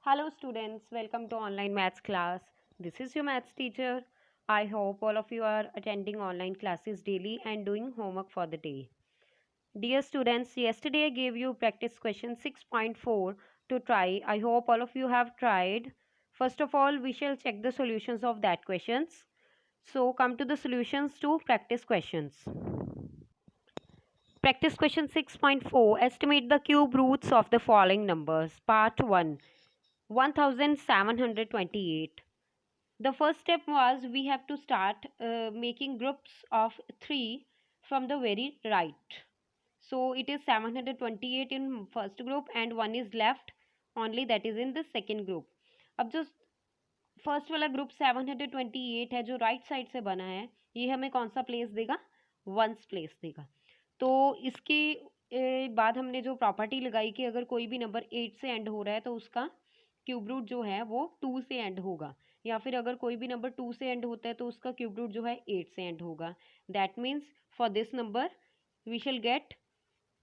Hello students, welcome to online maths class. This is your maths teacher. I hope all of you are attending online classes daily and doing homework for the day. Dear students, yesterday I gave you practice question 6.4 to try. I hope all of you have tried. First of all, we shall check the solutions of that questions. So come to the solutions to practice questions. Practice question 6.4. Estimate the cube roots of the following numbers. Part 1. 1728. The first step was we have to start making groups of 3 from the very right. So it is 728 in first group and one is left only, that is in the second group. अब जो first वाला group 728 है जो right side से बना है, ये हमें कौन सा प्लेस देगा? वंस प्लेस देगा. तो इसके बाद हमने जो प्रॉपर्टी लगाई कि अगर कोई भी नंबर 8 से एंड हो रहा है तो उसका क्यूब रूट जो है वो 2 से एंड होगा, या फिर अगर कोई भी नंबर 2 से एंड होता है तो उसका क्यूब रूट जो है 8 से एंड होगा. That means for this number we shall get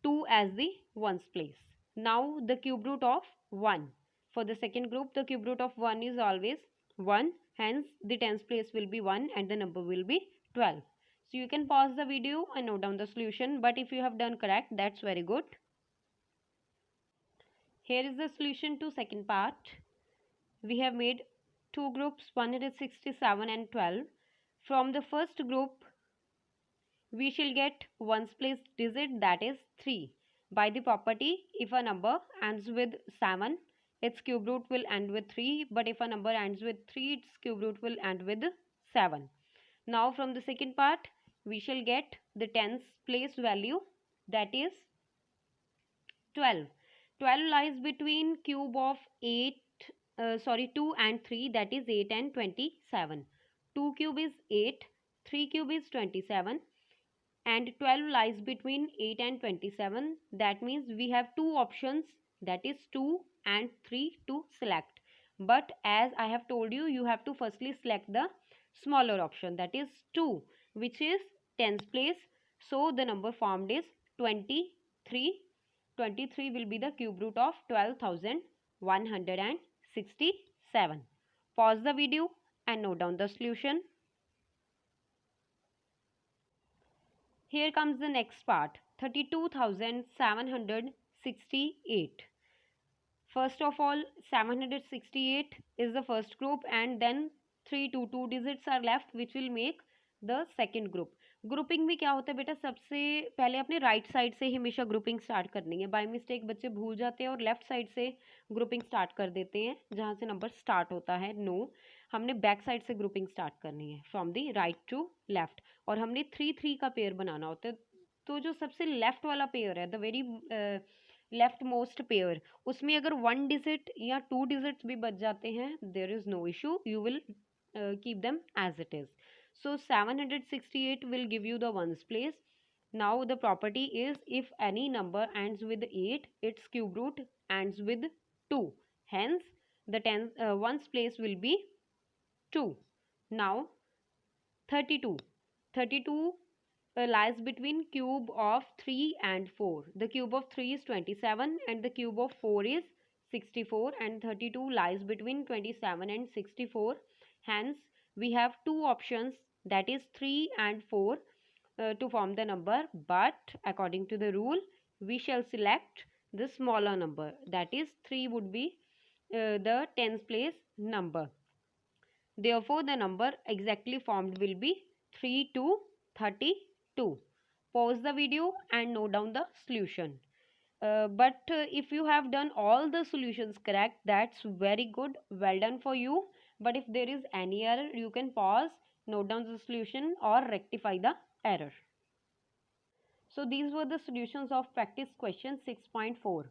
2 as the ones place. Now the cube root of 1. For the second group, the cube root of 1 is always 1. Hence, the tens place will be 1 and the number will be 12. So you can pause the video and note down the solution. But if you have done correct, that's very good. Here is the solution to second part. We have made two groups 167 and 12. From the first group, we shall get ones place digit, that is 3. By the property, if a number ends with 7, its cube root will end with 3. But if a number ends with 3, its cube root will end with 7. Now from the second part, we shall get the tens place value, that is 12. 12 lies between cube of 2 and 3, that is 8 and 27. 2 cube is 8, 3 cube is 27. And 12 lies between 8 and 27. That means we have two options, that is 2 and 3 to select. But as I have told you, you have to firstly select the smaller option, that is 2, which is tens place. So the number formed is 23. 23 will be the cube root of 12,167. Pause the video and note down the solution. Here comes the next part, 32,768. First of all, 768 is the first group and then 3 2 digits are left which will make the second group. Grouping में क्या होता है बेटा, सबसे पहले अपने right side से हमेशा ग्रुपिंग स्टार्ट करनी है. बाय मिस्टेक बच्चे भूल जाते हैं और लेफ्ट साइड से ग्रुपिंग स्टार्ट कर देते हैं जहाँ से नंबर स्टार्ट होता है. नो, हमने बैक साइड से ग्रुपिंग स्टार्ट करनी है, from the right to left. और हमने 3 3 का पेयर बनाना होता है. तो जो सबसे लेफ्ट वाला पेयर है, the very left most pair, उसमें अगर 1 डिजिट या 2 डिजिट्स भी बच जाते हैं, there is no issue, you will keep them as it is. So 768 will give you the ones place. Now the property is if any number ends with 8, its cube root ends with 2. Hence the ones place will be 2. Now 32. 32 lies between cube of 3 and 4. The cube of 3 is 27 and the cube of 4 is 64, and 32 lies between 27 and 64. Hence we have two options, that is 3 and 4 to form the number, but according to the rule we shall select the smaller number, that is 3 would be the tens place number. Therefore, the number exactly formed will be 3 to 32. Pause the video and note down the solution. But if you have done all the solutions correct, that's very good, well done for you. But if there is any error, you can pause, note down the solution or rectify the error. So these were the solutions of practice question 6.4.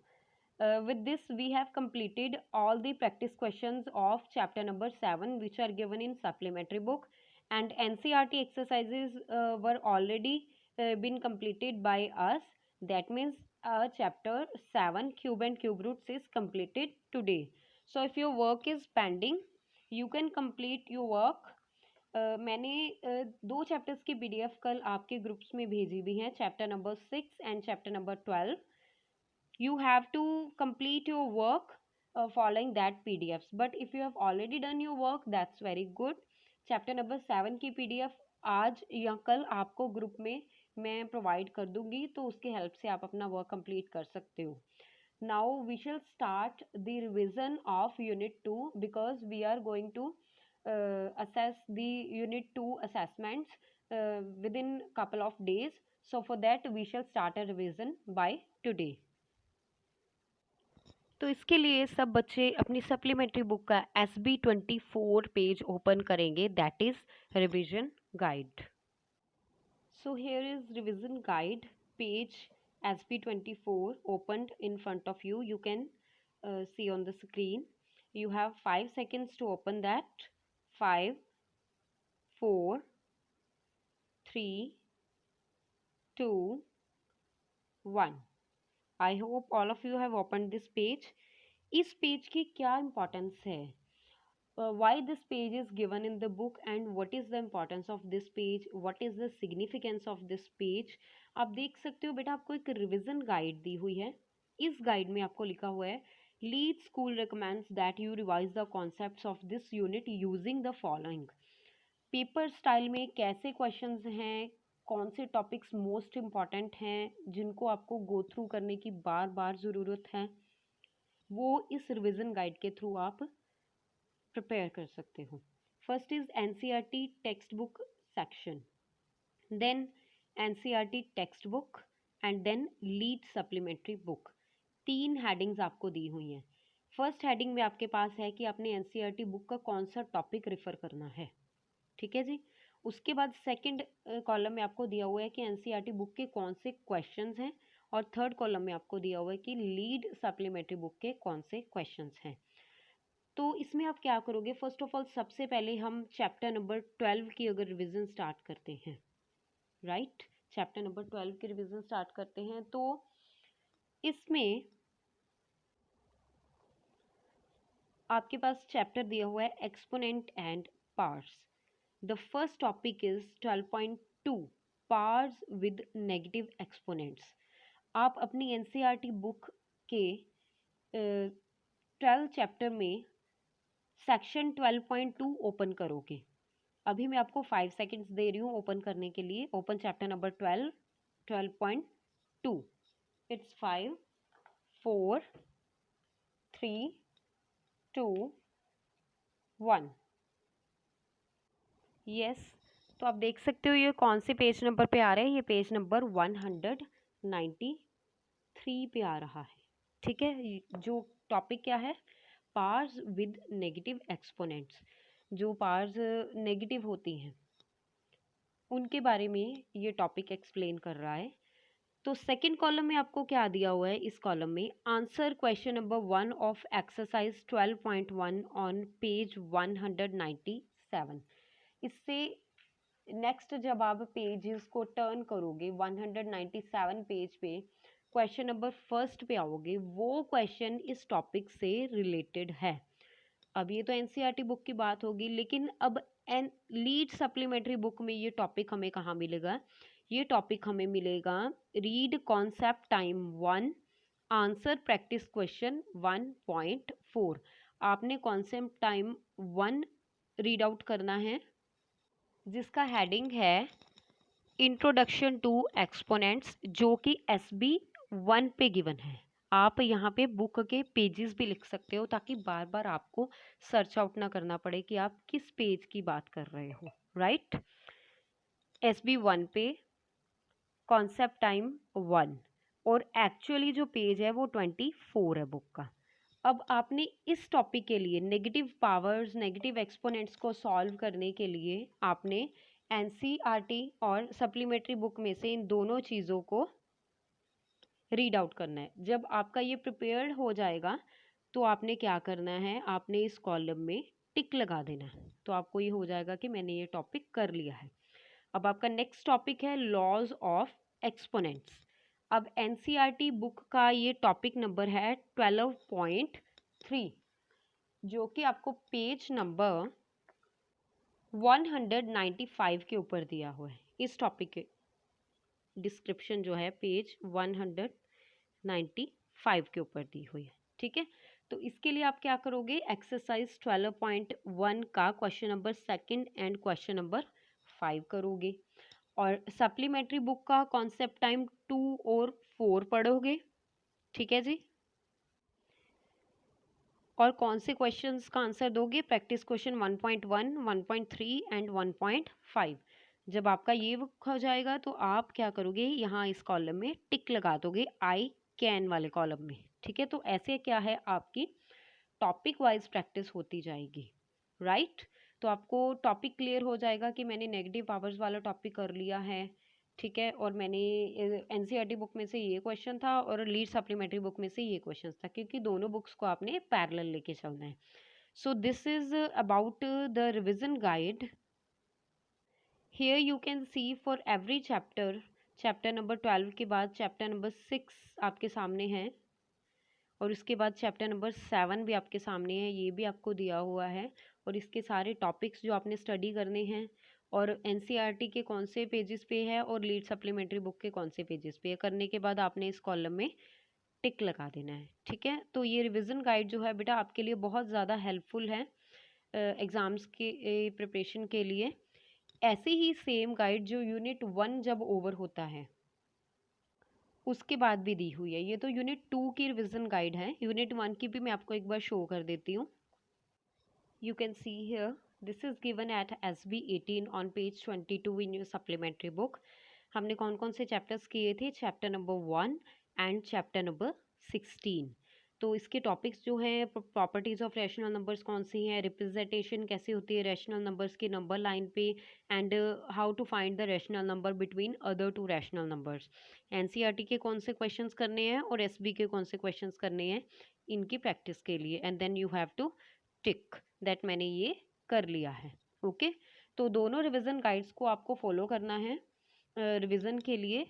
With this we have completed all the practice questions of chapter number 7 which are given in supplementary book, and NCERT exercises were already been completed by us. That means chapter 7 cube and cube roots is completed today. So if your work is pending, you can complete your work. मैंने 2 chapters की PDF कल आपके groups में भेजी भी हैं, chapter number 6 and chapter number 12. You have to complete your work following that PDFs. But if you have already done your work, that's very good. Chapter number 7 की PDF आज या कल आपको ग्रुप में मैं प्रोवाइड कर दूंगी, तो उसकी हेल्प से आप अपना वर्क कंप्लीट कर सकते हो. Now we shall start the revision of Unit 2 because we are going to assess the Unit 2 assessments within couple of days. So for that we shall start a revision by today. तो इसके लिए सब बच्चे अपनी supplementary book का SB24 page open करेंगे, that is revision guide. So here is revision guide page SB24 opened in front of you. You can see on the screen. You have 5 seconds to open that. 5, 4, 3, 2, 1. I hope all of you have opened this page. इस page की क्या importance है, why this page is given in the book and what is the importance of this page, what is the significance of this page. आप देख सकते हो बेटा, आपको एक रिविजन गाइड दी हुई है. इस गाइड में आपको लिखा हुआ है lead school recommends that you revise the concepts of this unit using the following. Paper style में कैसे क्वेश्चंस हैं, कौन से टॉपिक्स मोस्ट इम्पॉर्टेंट हैं जिनको आपको गो थ्रू करने की बार बार ज़रूरत है, वो इस रिवीजन गाइड के थ्रू आप प्रिपेयर कर सकते हो. First is NCERT text book section, then NCERT text book and then lead supplementary book. 3 headings आपको दी हुई हैं. फर्स्ट हेडिंग में आपके पास है कि आपने NCERT बुक का कौन सा टॉपिक रेफर करना है, ठीक है जी. उसके बाद सेकंड कॉलम में आपको दिया हुआ है कि NCERT बुक के कौन से क्वेश्चंस हैं, और थर्ड कॉलम में आपको दिया हुआ है कि लीड सप्लीमेंट्री बुक के कौन से क्वेश्चंस हैं. तो इसमें आप क्या करोगे, फर्स्ट ऑफ ऑल सबसे पहले हम चैप्टर नंबर 12 की अगर रिवीजन स्टार्ट करते हैं, राइट, चैप्टर नंबर 12 की रिवीजन स्टार्ट करते हैं, तो इसमें आपके पास चैप्टर दिया हुआ है exponent and parts. The first topic is 12.2 parts with negative exponents. आप अपनी NCERT बुक के 12 चैप्टर में सेक्शन 12.2 ओपन करोगे. अभी मैं आपको 5 सेकेंड्स दे रही हूँ ओपन करने के लिए. Open chapter number 12.2. It's 5, 4, 3, 2, 1. Yes, तो आप देख सकते हो ये कौन से पेज नंबर पे आ रहा है. ये पेज नंबर 193 पे आ रहा है, ठीक है. जो टॉपिक क्या है, पार्ट्स विद नेगेटिव एक्सपोनेंट्स. जो पार्ट्स नेगेटिव होती हैं उनके बारे में ये टॉपिक एक्सप्लेन कर रहा है. तो सेकंड कॉलम में आपको क्या दिया हुआ है, इस कॉलम में answer question number 1 of exercise 12.1 on page 197. इससे नेक्स्ट जब आप पेजेस को टर्न करोगे 197 पेज पे क्वेश्चन नंबर फर्स्ट पे आओगे, वो क्वेश्चन इस टॉपिक से रिलेटेड है. अब ये तो NCERT बुक की बात होगी, लेकिन अब लीड सप्लीमेंट्री बुक में ये टॉपिक हमें कहाँ मिलेगा, ये टॉपिक हमें मिलेगा read concept time 1 answer practice question 1.4. आपने कॉन्सेप्ट टाइम 1 रीड आउट करना है, जिसका हेडिंग है इंट्रोडक्शन टू एक्सपोनेंट्स, जो कि SB1 पे गिवन है. आप यहाँ पे बुक के पेजेस भी लिख सकते हो ताकि बार बार आपको सर्च आउट ना करना पड़े कि आप किस पेज की बात कर रहे हो, राइट. SB1 पे कॉन्सेप्ट टाइम 1, और एक्चुअली जो पेज है वो 24 है बुक का. अब आपने इस टॉपिक के लिए नेगेटिव पावर्स, नेगेटिव एक्सपोनेंट्स को सॉल्व करने के लिए आपने NCERT और सप्लीमेंट्री बुक में से इन दोनों चीज़ों को रीड आउट करना है. जब आपका ये प्रिपेयर्ड हो जाएगा तो आपने क्या करना है, आपने इस कॉलम में टिक लगा देना है. तो आपको ये हो जाएगा कि मैंने ये टॉपिक कर लिया है. अब आपका नेक्स्ट टॉपिक है लॉज ऑफ एक्सपोनेंट्स. अब NCERT बुक का ये टॉपिक नंबर है 12.3, जो कि आपको पेज नंबर 195 के ऊपर दिया हुआ है. इस टॉपिक के डिस्क्रिप्शन जो है पेज 195 के ऊपर दी हुई है, ठीक है. तो इसके लिए आप क्या करोगे, एक्सरसाइज 12.1 का question number 2 and question number 5 करोगे, और सप्लीमेंट्री बुक का कॉन्सेप्ट टाइम 2 और 4 पढ़ोगे। ठीक है जी। और कौन से क्वेश्चंस का आंसर दोगे, प्रैक्टिस क्वेश्चन 1.1, 1.3 एंड 1.5। जब आपका ये बुक हो जाएगा तो आप क्या करोगे, यहाँ इस कॉलम में टिक लगा दोगे आई कैन वाले कॉलम में। ठीक है, तो ऐसे क्या है, आपकी टॉपिक वाइज प्रैक्टिस होती जाएगी, राइट। तो आपको टॉपिक क्लियर हो जाएगा कि मैंने नेगेटिव पावर्स वाला टॉपिक कर लिया है। ठीक है, और मैंने एनसीईआरटी बुक में से ये क्वेश्चन था और लीड सप्लीमेंट्री बुक में से ये क्वेश्चन था, क्योंकि दोनों बुक्स को आपने पैरेलल लेके चलना है। So this is about the revision guide. Here you can see for every chapter, chapter number 12 के बाद चैप्टर नंबर 6 आपके सामने है, और उसके बाद चैप्टर नंबर 7 भी आपके सामने है, ये भी आपको दिया हुआ है। और इसके सारे टॉपिक्स जो आपने स्टडी करने हैं, और एनसीईआरटी के कौन से पेजेस पे है और लीड सप्लीमेंट्री बुक के कौन से पेजेस पे है, करने के बाद आपने इस कॉलम में टिक लगा देना है। ठीक है, तो ये रिवीजन गाइड जो है बेटा आपके लिए बहुत ज़्यादा हेल्पफुल है एग्ज़ाम्स के प्रिपरेशन के लिए। ऐसे ही सेम गाइड जो यूनिट 1 जब ओवर होता है उसके बाद भी दी हुई है। ये तो यूनिट 2 की रिवीजन गाइड है, यूनिट 1 की भी मैं आपको एक बार शो कर देती हूँ। You can see here, this is given at SB 18 on page 22 in your supplementary book. हमने कौन कौन से चैप्टर्स किए थे, chapter number 1 and chapter number 16। तो इसके टॉपिक्स जो हैं, प्रॉपर्टीज ऑफ रैशनल नंबर्स कौन सी हैं, रिप्रेजेंटेशन कैसे होती है रैशनल नंबर्स की नंबर लाइन पे, and how to find the rational number between other two rational numbers. NCERT के कौन से क्वेश्चंस करने हैं और एसबी के कौन से क्वेश्चंस करने हैं इनकी प्रैक्टिस के लिए, and then you have to tick that मैंने ये कर लिया है। ओके, तो दोनों रिवीजन गाइड्स को आपको फॉलो करना है रिवीजन के लिए।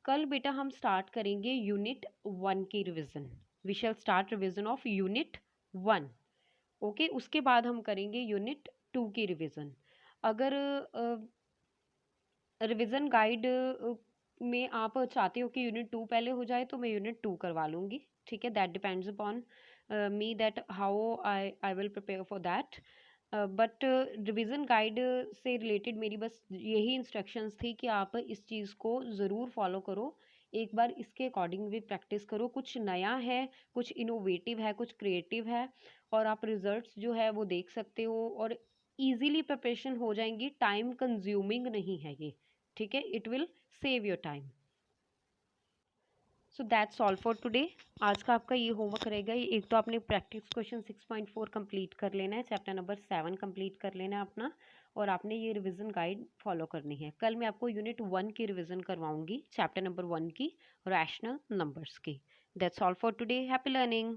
कल बेटा हम स्टार्ट करेंगे यूनिट 1 की रिवीजन। We shall start revision of unit 1। Okay, उसके बाद हम करेंगे यूनिट 2 की रिवीजन। अगर रिवीजन गाइड में आप चाहते हो कि यूनिट 2 पहले हो जाए तो मैं यूनिट 2 करवा लूँगी। ठीक है, that depends upon me that how I will prepare for that. But revision guide से रिलेटेड मेरी बस यही इंस्ट्रक्शंस थी कि आप इस चीज़ को ज़रूर फॉलो करो, एक बार इसके अकॉर्डिंग भी प्रैक्टिस करो। कुछ नया है, कुछ इनोवेटिव है, कुछ क्रिएटिव है, और आप रिजल्ट्स जो है वो देख सकते हो, और ईजीली प्रिपरेशन हो जाएंगी, टाइम कंज्यूमिंग नहीं है ये। ठीक है, it will save your time. So that's all for today. आज का आपका ये होमवर्क रहेगा, एक तो आपने प्रैक्टिस क्वेश्चन 6.4 कंप्लीट कर लेना है, चैप्टर नंबर 7 कंप्लीट कर लेना है अपना, और आपने ये रिवीजन गाइड फॉलो करनी है। कल मैं आपको यूनिट 1 की रिवीजन करवाऊंगी, चैप्टर नंबर 1 की, रैशनल नंबर्स की। That's all for today, happy learning.